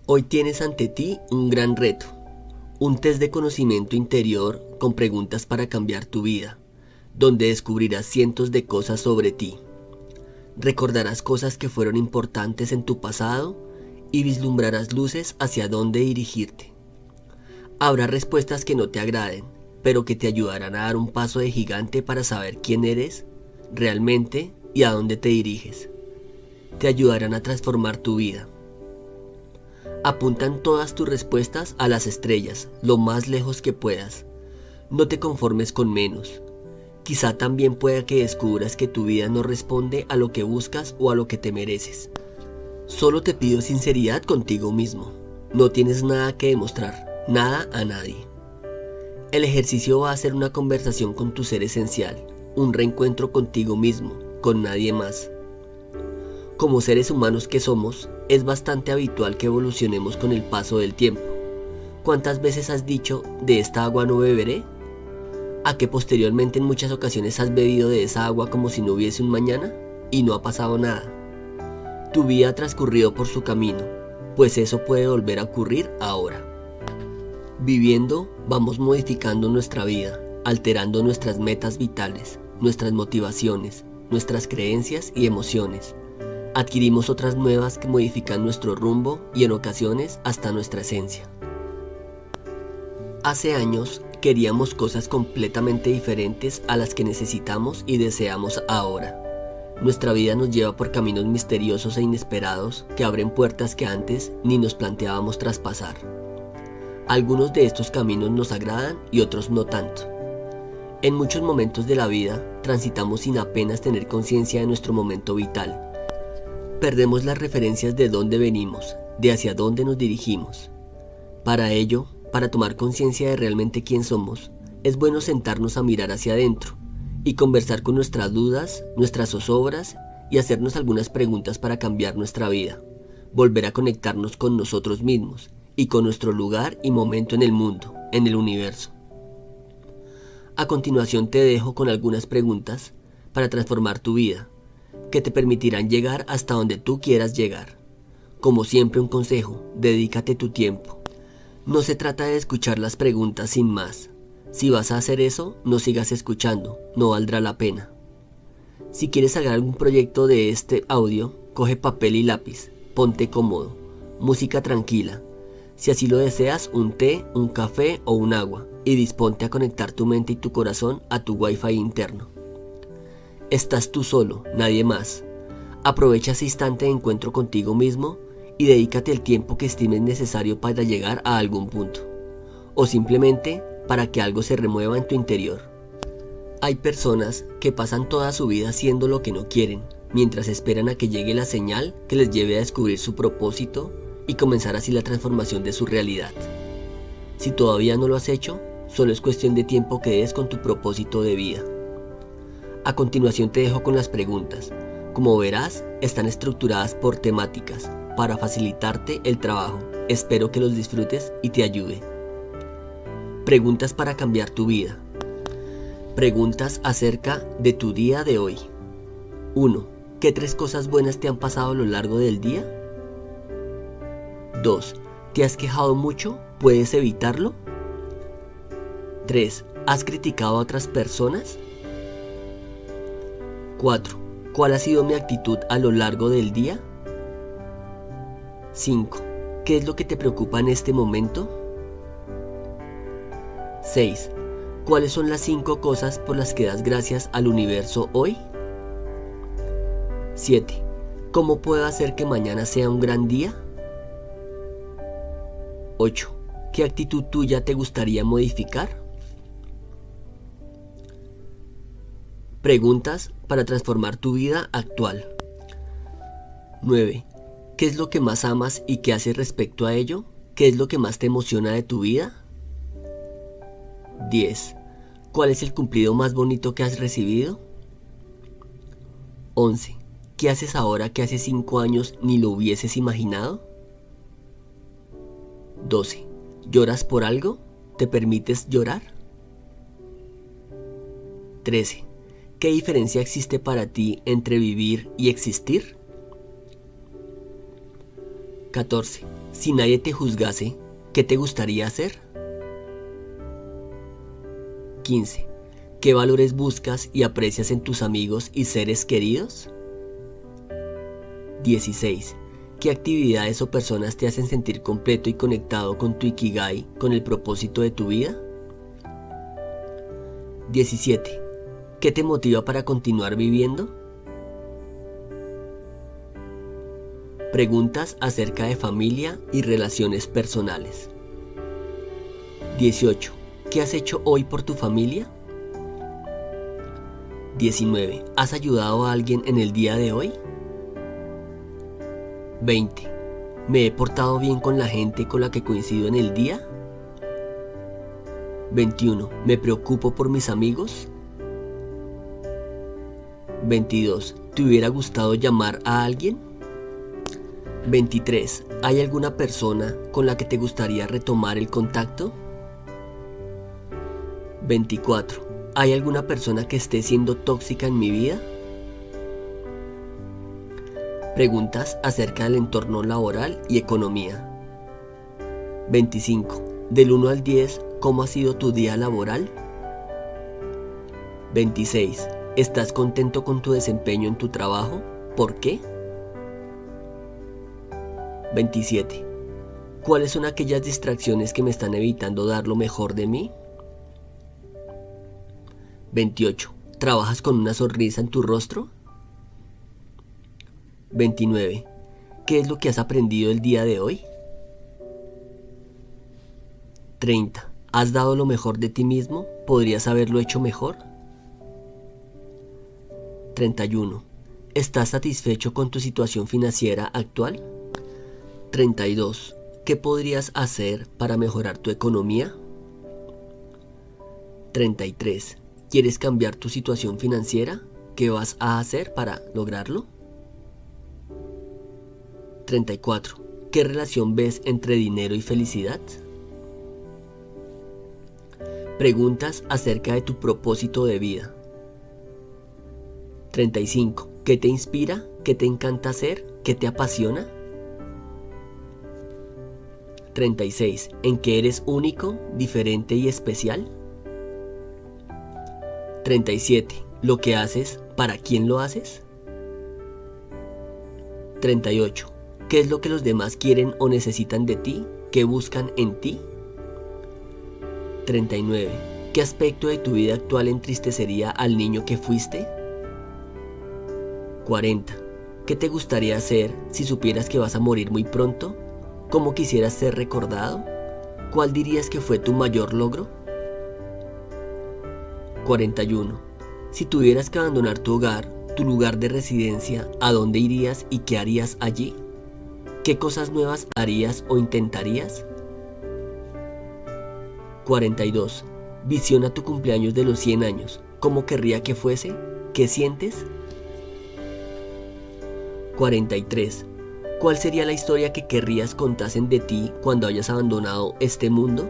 Hoy tienes ante ti un gran reto, un test de conocimiento interior con preguntas para cambiar tu vida, donde descubrirás cientos de cosas sobre ti. Recordarás cosas que fueron importantes en tu pasado y vislumbrarás luces hacia dónde dirigirte. Habrá respuestas que no te agraden, pero que te ayudarán a dar un paso de gigante para saber quién eres realmente y a dónde te diriges. Te ayudarán a transformar tu vida. Apuntan todas tus respuestas a las estrellas, lo más lejos que puedas. No te conformes con menos. Quizá también pueda que descubras que tu vida no responde a lo que buscas o a lo que te mereces. Solo te pido sinceridad contigo mismo. No tienes nada que demostrar, nada a nadie. El ejercicio va a ser una conversación con tu ser esencial, un reencuentro contigo mismo, con nadie más. Como seres humanos que somos, es bastante habitual que evolucionemos con el paso del tiempo. ¿Cuántas veces has dicho, de esta agua no beberé? ¿A que posteriormente en muchas ocasiones has bebido de esa agua como si no hubiese un mañana? Y no ha pasado nada. Tu vida ha transcurrido por su camino, pues eso puede volver a ocurrir ahora. Viviendo, vamos modificando nuestra vida, alterando nuestras metas vitales, nuestras motivaciones, nuestras creencias y emociones. Adquirimos otras nuevas que modifican nuestro rumbo y en ocasiones hasta nuestra esencia. Hace años queríamos cosas completamente diferentes a las que necesitamos y deseamos ahora. Nuestra vida nos lleva por caminos misteriosos e inesperados que abren puertas que antes ni nos planteábamos traspasar. Algunos de estos caminos nos agradan y otros no tanto. En muchos momentos de la vida transitamos sin apenas tener conciencia de nuestro momento vital. Perdemos las referencias de dónde venimos, de hacia dónde nos dirigimos. Para ello, para tomar conciencia de realmente quién somos, es bueno sentarnos a mirar hacia adentro y conversar con nuestras dudas, nuestras zozobras y hacernos algunas preguntas para cambiar nuestra vida, volver a conectarnos con nosotros mismos y con nuestro lugar y momento en el mundo, en el universo. A continuación te dejo con algunas preguntas para transformar tu vida, que te permitirán llegar hasta donde tú quieras llegar. Como siempre, un consejo: dedícate tu tiempo. No se trata de escuchar las preguntas sin más. Si vas a hacer eso, no sigas escuchando, no valdrá la pena. Si quieres sacar algún proyecto de este audio, coge papel y lápiz, ponte cómodo, música tranquila. Si así lo deseas, un té, un café o un agua, y disponte a conectar tu mente y tu corazón a tu wifi interno. Estás tú solo, nadie más. Aprovecha ese instante de encuentro contigo mismo y dedícate el tiempo que estimes necesario para llegar a algún punto, o simplemente para que algo se remueva en tu interior. Hay personas que pasan toda su vida haciendo lo que no quieren, mientras esperan a que llegue la señal que les lleve a descubrir su propósito y comenzar así la transformación de su realidad. Si todavía no lo has hecho, solo es cuestión de tiempo que des con tu propósito de vida. A continuación te dejo con las preguntas. Como verás, están estructuradas por temáticas para facilitarte el trabajo. Espero que los disfrutes y te ayude. Preguntas para cambiar tu vida. Preguntas acerca de tu día de hoy. 1. ¿Qué 3 cosas buenas te han pasado a lo largo del día? 2. ¿Te has quejado mucho? ¿Puedes evitarlo? 3. ¿Has criticado a otras personas? 4. ¿Cuál ha sido mi actitud a lo largo del día? 5. ¿Qué es lo que te preocupa en este momento? 6. ¿Cuáles son las 5 cosas por las que das gracias al universo hoy? 7. ¿Cómo puedo hacer que mañana sea un gran día? 8. ¿Qué actitud tuya te gustaría modificar? Preguntas para transformar tu vida actual. 9. ¿Qué es lo que más amas y qué haces respecto a ello? ¿Qué es lo que más te emociona de tu vida? 10. ¿Cuál es el cumplido más bonito que has recibido? 11. ¿Qué haces ahora que hace 5 años ni lo hubieses imaginado? 12. ¿Lloras por algo? ¿Te permites llorar? 13. ¿Qué diferencia existe para ti entre vivir y existir? 14. Si nadie te juzgase, ¿qué te gustaría hacer? 15. ¿Qué valores buscas y aprecias en tus amigos y seres queridos? 16. ¿Qué actividades o personas te hacen sentir completo y conectado con tu Ikigai, con el propósito de tu vida? 17. ¿Qué te motiva para continuar viviendo? Preguntas acerca de familia y relaciones personales. 18. ¿Qué has hecho hoy por tu familia? 19. ¿Has ayudado a alguien en el día de hoy? 20. ¿Me he portado bien con la gente con la que coincido en el día? 21. ¿Me preocupo por mis amigos? 22. ¿Te hubiera gustado llamar a alguien? 23. ¿Hay alguna persona con la que te gustaría retomar el contacto? 24. ¿Hay alguna persona que esté siendo tóxica en mi vida? Preguntas acerca del entorno laboral y economía. 25. Del 1 al 10, ¿cómo ha sido tu día laboral? 26. ¿Estás contento con tu desempeño en tu trabajo? ¿Por qué? 27. ¿Cuáles son aquellas distracciones que me están evitando dar lo mejor de mí? 28. ¿Trabajas con una sonrisa en tu rostro? 29. ¿Qué es lo que has aprendido el día de hoy? 30. ¿Has dado lo mejor de ti mismo? ¿Podrías haberlo hecho mejor? 31. ¿Estás satisfecho con tu situación financiera actual? 32. ¿Qué podrías hacer para mejorar tu economía? 33. ¿Quieres cambiar tu situación financiera? ¿Qué vas a hacer para lograrlo? 34. ¿Qué relación ves entre dinero y felicidad? Preguntas acerca de tu propósito de vida. 35. ¿Qué te inspira? ¿Qué te encanta hacer? ¿Qué te apasiona? 36. ¿En qué eres único, diferente y especial? 37. ¿Lo que haces, para quién lo haces? 38. ¿Qué es lo que los demás quieren o necesitan de ti? ¿Qué buscan en ti? 39. ¿Qué aspecto de tu vida actual entristecería al niño que fuiste? 40. ¿Qué te gustaría hacer si supieras que vas a morir muy pronto? ¿Cómo quisieras ser recordado? ¿Cuál dirías que fue tu mayor logro? 41. Si tuvieras que abandonar tu hogar, tu lugar de residencia, ¿a dónde irías y qué harías allí? ¿Qué cosas nuevas harías o intentarías? 42. Visiona tu cumpleaños de los 100 años. ¿Cómo querría que fuese? ¿Qué sientes? 43. ¿Cuál sería la historia que querrías contasen de ti cuando hayas abandonado este mundo?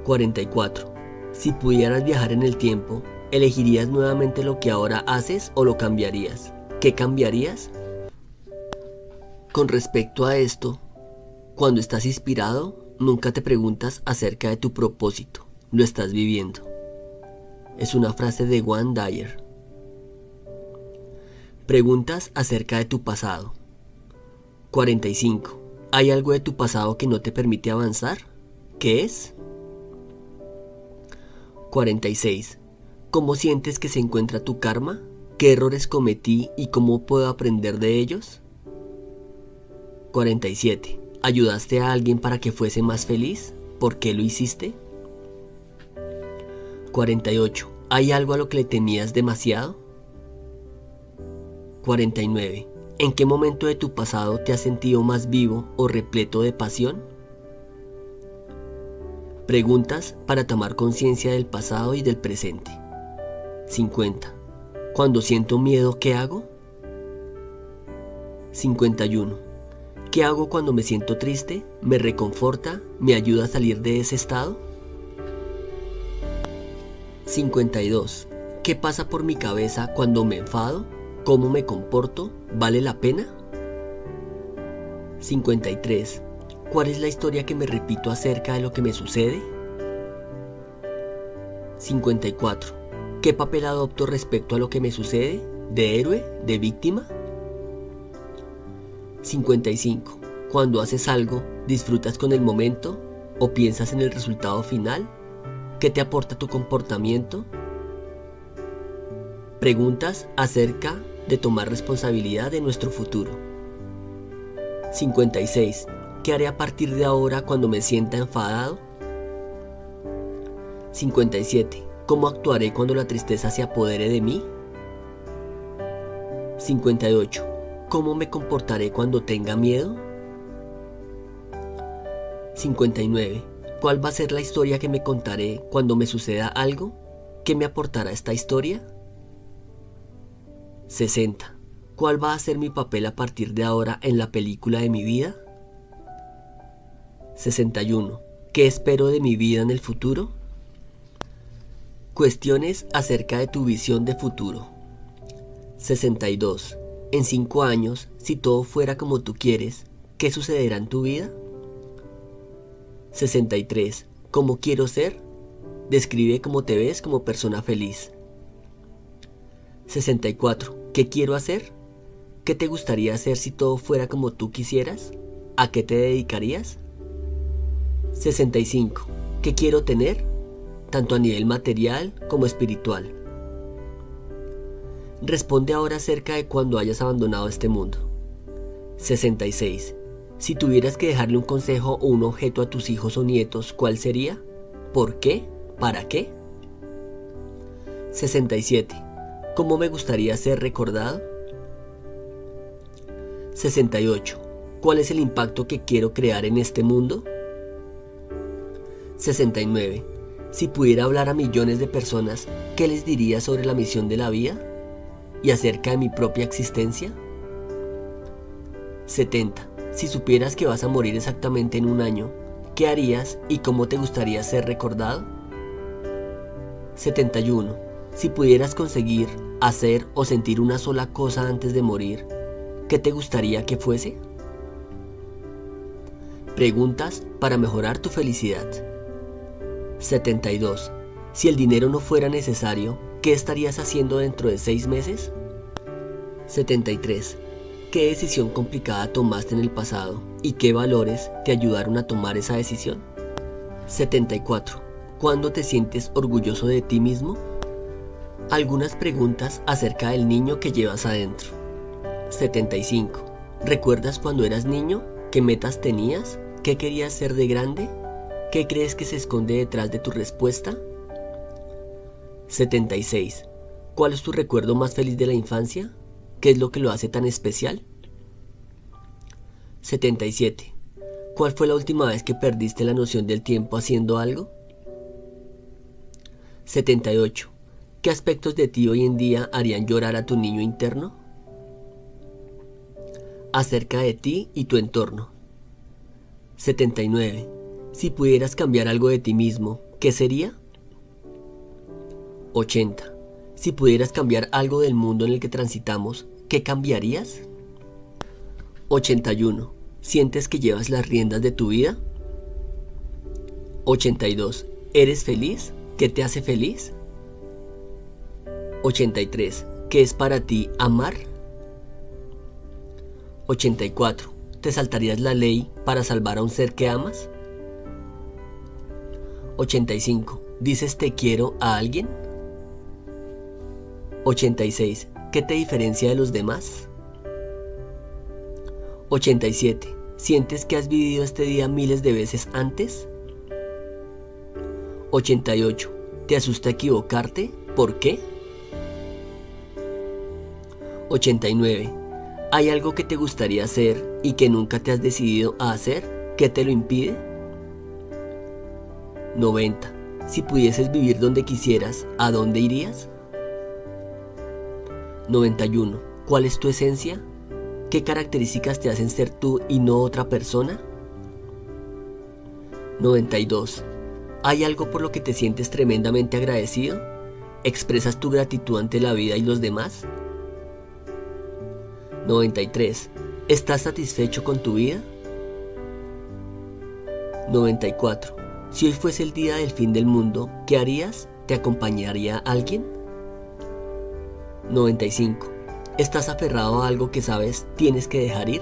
44. Si pudieras viajar en el tiempo, ¿elegirías nuevamente lo que ahora haces o lo cambiarías? ¿Qué cambiarías? Con respecto a esto, cuando estás inspirado, nunca te preguntas acerca de tu propósito, lo estás viviendo. Es una frase de Wayne Dyer. Preguntas acerca de tu pasado. 45. ¿Hay algo de tu pasado que no te permite avanzar? ¿Qué es? 46. ¿Cómo sientes que se encuentra tu karma? ¿Qué errores cometí y cómo puedo aprender de ellos? 47. ¿Ayudaste a alguien para que fuese más feliz? ¿Por qué lo hiciste? 48. ¿Hay algo a lo que le temías demasiado? 49. ¿En qué momento de tu pasado te has sentido más vivo o repleto de pasión? Preguntas para tomar conciencia del pasado y del presente. 50. Cuando siento miedo, ¿qué hago? 51. ¿Qué hago cuando me siento triste? ¿Me reconforta? ¿Me ayuda a salir de ese estado? 52. ¿Qué pasa por mi cabeza cuando me enfado? ¿Cómo me comporto? ¿Vale la pena? 53. ¿Cuál es la historia que me repito acerca de lo que me sucede? 54. ¿Qué papel adopto respecto a lo que me sucede? ¿De héroe? ¿De víctima? 55. Cuando haces algo, ¿disfrutas con el momento o piensas en el resultado final? ¿Qué te aporta tu comportamiento? Preguntas acerca de tomar responsabilidad de nuestro futuro. 56. ¿Qué haré a partir de ahora cuando me sienta enfadado? 57. ¿Cómo actuaré cuando la tristeza se apodere de mí? 58. ¿Cómo me comportaré cuando tenga miedo? 59. ¿Cuál va a ser la historia que me contaré cuando me suceda algo? ¿Qué me aportará esta historia? 60. ¿Cuál va a ser mi papel a partir de ahora en la película de mi vida? 61. ¿Qué espero de mi vida en el futuro? Cuestiones acerca de tu visión de futuro. 62. En 5 años, si todo fuera como tú quieres, ¿qué sucederá en tu vida? 63. ¿Cómo quiero ser? Describe cómo te ves como persona feliz. 64. ¿Qué quiero hacer? ¿Qué te gustaría hacer si todo fuera como tú quisieras? ¿A qué te dedicarías? 65. ¿Qué quiero tener? Tanto a nivel material como espiritual. Responde ahora acerca de cuando hayas abandonado este mundo. 66. Si tuvieras que dejarle un consejo o un objeto a tus hijos o nietos, ¿cuál sería? ¿Por qué? ¿Para qué? 67. ¿Cómo me gustaría ser recordado? 68. ¿Cuál es el impacto que quiero crear en este mundo? 69. Si pudiera hablar a millones de personas, ¿qué les diría sobre la misión de la vida? ¿Y acerca de mi propia existencia? 70. Si supieras que vas a morir exactamente en un año, ¿qué harías y cómo te gustaría ser recordado? 71. Si pudieras conseguir, hacer o sentir una sola cosa antes de morir, ¿qué te gustaría que fuese? Preguntas para mejorar tu felicidad. 72. Si el dinero no fuera necesario, ¿qué estarías haciendo dentro de 6 meses? 73. ¿Qué decisión complicada tomaste en el pasado y qué valores te ayudaron a tomar esa decisión? 74. ¿Cuándo te sientes orgulloso de ti mismo? Algunas preguntas acerca del niño que llevas adentro. 75. ¿Recuerdas cuando eras niño? ¿Qué metas tenías? ¿Qué querías ser de grande? ¿Qué crees que se esconde detrás de tu respuesta? 76. ¿Cuál es tu recuerdo más feliz de la infancia? ¿Qué es lo que lo hace tan especial? 77. ¿Cuál fue la última vez que perdiste la noción del tiempo haciendo algo? 78. ¿Qué aspectos de ti hoy en día harían llorar a tu niño interno? Acerca de ti y tu entorno. 79. Si pudieras cambiar algo de ti mismo, ¿qué sería? 80. Si pudieras cambiar algo del mundo en el que transitamos, ¿qué cambiarías? 81. ¿Sientes que llevas las riendas de tu vida? 82. ¿Eres feliz? ¿Qué te hace feliz? 83. ¿Qué es para ti amar? 84. ¿Te saltarías la ley para salvar a un ser que amas? 85. ¿Dices te quiero a alguien? 86. ¿Qué te diferencia de los demás? 87. ¿Sientes que has vivido este día miles de veces antes? 88. ¿Te asusta equivocarte? ¿Por qué? 89. ¿Hay algo que te gustaría hacer y que nunca te has decidido a hacer? ¿Qué te lo impide? 90. Si pudieses vivir donde quisieras, ¿a dónde irías? 91. ¿Cuál es tu esencia? ¿Qué características te hacen ser tú y no otra persona? 92. ¿Hay algo por lo que te sientes tremendamente agradecido? ¿Expresas tu gratitud ante la vida y los demás? 93. ¿Estás satisfecho con tu vida? 94. Si hoy fuese el día del fin del mundo, ¿qué harías? ¿Te acompañaría alguien? 95. ¿Estás aferrado a algo que sabes tienes que dejar ir?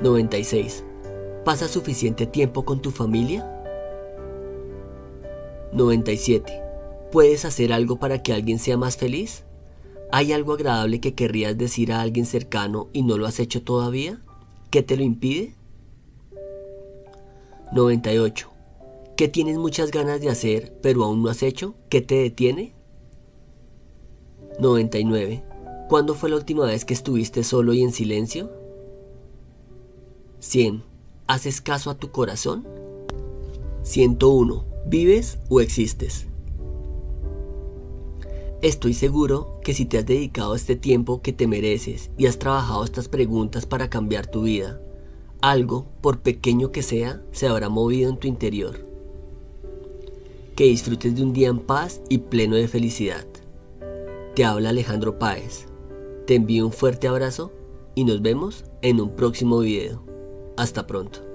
96. ¿Pasas suficiente tiempo con tu familia? 97. ¿Puedes hacer algo para que alguien sea más feliz? ¿Hay algo agradable que querrías decir a alguien cercano y no lo has hecho todavía? ¿Qué te lo impide? 98. ¿Qué tienes muchas ganas de hacer pero aún no has hecho? ¿Qué te detiene? 99. ¿Cuándo fue la última vez que estuviste solo y en silencio? 100. ¿Haces caso a tu corazón? 101. ¿Vives o existes? Estoy seguro que si te has dedicado este tiempo que te mereces y has trabajado estas preguntas para cambiar tu vida, algo, por pequeño que sea, se habrá movido en tu interior. Que disfrutes de un día en paz y pleno de felicidad. Te habla Alejandro Páez. Te envío un fuerte abrazo y nos vemos en un próximo video. Hasta pronto.